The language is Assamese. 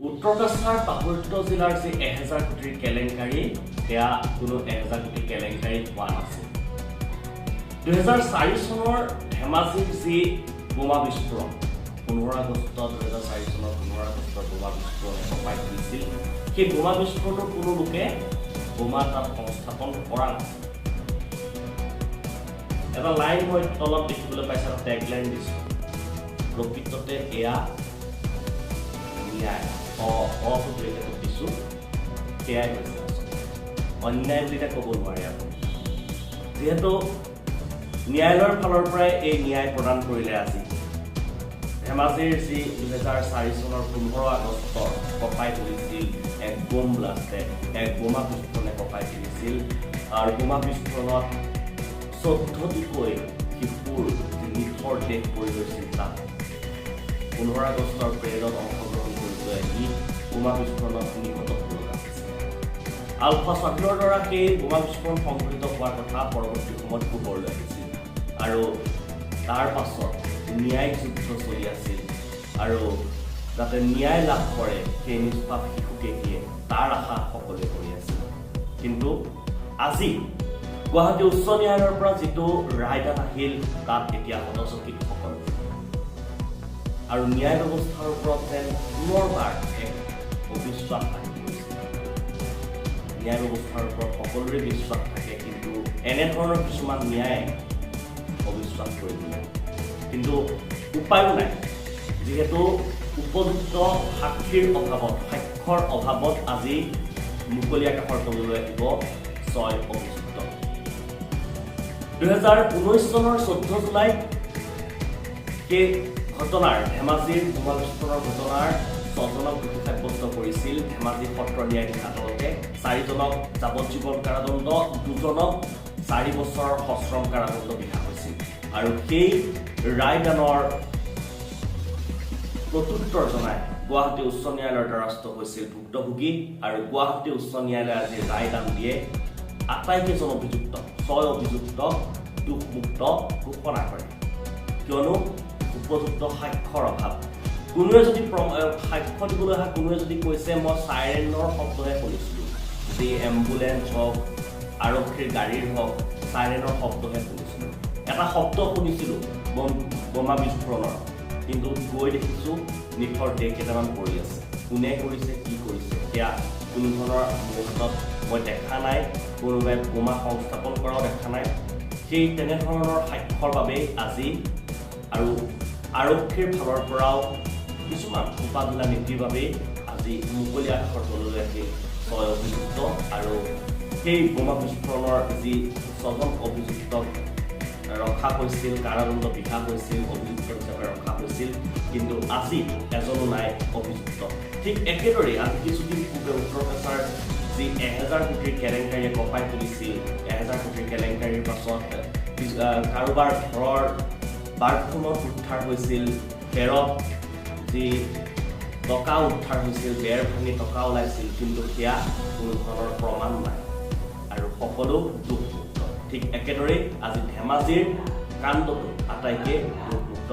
উত্তৰ কাছাৰ পাকুৰিত জিলাৰ যে 1000 কোটিৰ কেলেংকাৰী সেয়া কোনো 1000 কোটি কেলেংকাৰী হোৱা নাছিল 2004 চনৰ ধেমাজিৰ যি বোমা বিস্ফোৰণ 15 আগষ্ট 2004 চনৰ 15 আগষ্টৰ বোমা বিস্ফোৰণে কঁপাই তুলিছিল সেই বোমা বিস্ফোৰণৰ কোনো লোকে বোমা তাত সংস্থাপন কৰা নাছিল এটা লাইন মই তলত দেখিবলৈ পাইছে এটা টেগলাইন দিছো প্ৰকৃততে এয়া ন্যায় অসুবিধা দিছো সেয়াই হৈছে অন্যায় বুলি ক'ব নোৱাৰে আপুনি যিহেতু ন্যায়ালয়ৰ ফালৰ পৰাই এই ন্যায় প্ৰদান কৰিলে আজি ধেমাজিৰ যি 2004 চনৰ 15 আগষ্টৰ কঁপাই তুলিছিল এক বোম ব্লাষ্টে এক বোমা বিস্ফোৰণে কঁপাই তুলিছিল আৰু বোমা বিস্ফোৰণত 14টিকৈ শিশুৰ নিথৰ দেহ পৰি গৈছিল তাত 15 আগষ্টৰ পেৰেডত অংশগ্ৰহণ কৰিবলৈ আহি বোমা বিস্ফোৰণত নিহত হৈ আছিল আলফা স্বাধীনৰ দ্বাৰা সেই বোমা বিস্ফোৰণ সংঘটিত হোৱাৰ কথা পৰৱৰ্তী সময়ত পোহৰলৈ আহিছিল আৰু তাৰ পাছত ন্যায়িক যুদ্ধ চলি আছিল আৰু যাতে ন্যায় লাভ কৰে সেই নিষ্পাপ শিশুকেইটিয়ে তাৰ আশা সকলোৱে কৰি আছিল কিন্তু আজি গুৱাহাটী উচ্চ ন্যায়ালয়ৰ পৰা যিটো ৰায়দান আহিল তাত এতিয়া হতচকিত সকলো আৰু ন্যায় ব্যৱস্থাৰ ওপৰত যেন পুনৰবাৰ এক অবিশ্বাস আহি গৈছে ন্যায় ব্যৱস্থাৰ ওপৰত সকলোৰে বিশ্বাস থাকে কিন্তু এনেধৰণৰ কিছুমান ন্যায় অবিশ্বাস কৰি দিয়ে কিন্তু উপায়ো নাই যিহেতু উপযুক্ত সাক্ষীৰ অভাৱত সাক্ষ্যৰ অভাৱত আজি মুকলি আকাশৰ তললৈ আহিব 6 অভিযুক্ত 2019 চনৰ 14 জুলাইত সেই ঘটনাৰ ধেমাজিৰ বোমা বিস্ফোৰণৰ ঘটনাৰ 6জনক দোষী সাব্যস্ত কৰিছিল ধেমাজি সত্ৰ ন্যায়াধীশ আদালতে 4জনক যাৱজ্জীৱন কাৰাদণ্ড 2জনক 4 বছৰৰ সশ্ৰম কাৰাদণ্ড বিহা হৈছিল আৰু সেই ৰায়দানৰ প্ৰত্যুত্তৰ জনাই গুৱাহাটী উচ্চ ন্যায়ালয়ৰ দ্বাৰস্থ হৈছিল ভুক্তভোগী আৰু গুৱাহাটী উচ্চ ন্যায়ালয়ে আজি ৰায়দান দিয়ে আটাইকেইজন অভিযুক্ত 6 অভিযুক্তক দোষমুক্ত ঘোষণা কৰে কিয়নো উপযুক্ত সাক্ষ্যৰ অভাৱ কোনোৱে যদি সাক্ষ্য দিবলৈ অহা কোনোৱে যদি কৈছে মই চাইৰেনৰ শব্দহে শুনিছিলোঁ যি এম্বুলেন্স হওক আৰক্ষীৰ গাড়ীৰ হওক চাইৰেনৰ শব্দহে শুনিছিলোঁ এটা শব্দ শুনিছিলোঁ বোমা বিস্ফোৰণৰ কিন্তু গৈ দেখিছোঁ নিথৰ দেহ কেইটামান পৰি আছে কোনে কৰিছে কি কৰিছে সেয়া কোনো ধৰণৰ মুহূৰ্তত মই দেখা নাই কোনোবাই বোমা সংস্থাপন কৰাও দেখা নাই সেই তেনেধৰণৰ সাক্ষ্যৰ বাবেই আজি আৰু আৰক্ষীৰ ফালৰ পৰাও কিছুমান উপাধুলা নীতিৰ বাবেই আজি মুকলি আকাশৰ তললৈ আহিল 6 অভিযুক্ত আৰু সেই বোমা বিস্ফোৰণৰ যি 6জন অভিযুক্তক ৰখা হৈছিল কাৰাদণ্ড বিহা হৈছিল অভিযুক্ত হিচাপে ৰখা হৈছিল কিন্তু আজি এজনো নাই অভিযুক্ত ঠিক একেদৰে আজি কিছুদিন পূৰ্বে উত্তৰ কাছাৰ যি 1000 কোটিৰ কেলেংকাৰীয়ে কঁপাই তুলিছিল 1000 কোটিৰ কেলেংকাৰীৰ পাছত কাৰোবাৰ ঘৰৰ বাথৰুমত উদ্ধাৰ হৈছিল বেৰত যি টকা উদ্ধাৰ হৈছিল বেৰ ভাঙি টকা ওলাইছিল কিন্তু সেয়া কোনো ধৰণৰ প্ৰমাণ নাই আৰু সকলো দোষমুক্ত ঠিক একেদৰে আজি ধেমাজিৰ কাণ্ডটো আটাইকে দোষমুক্ত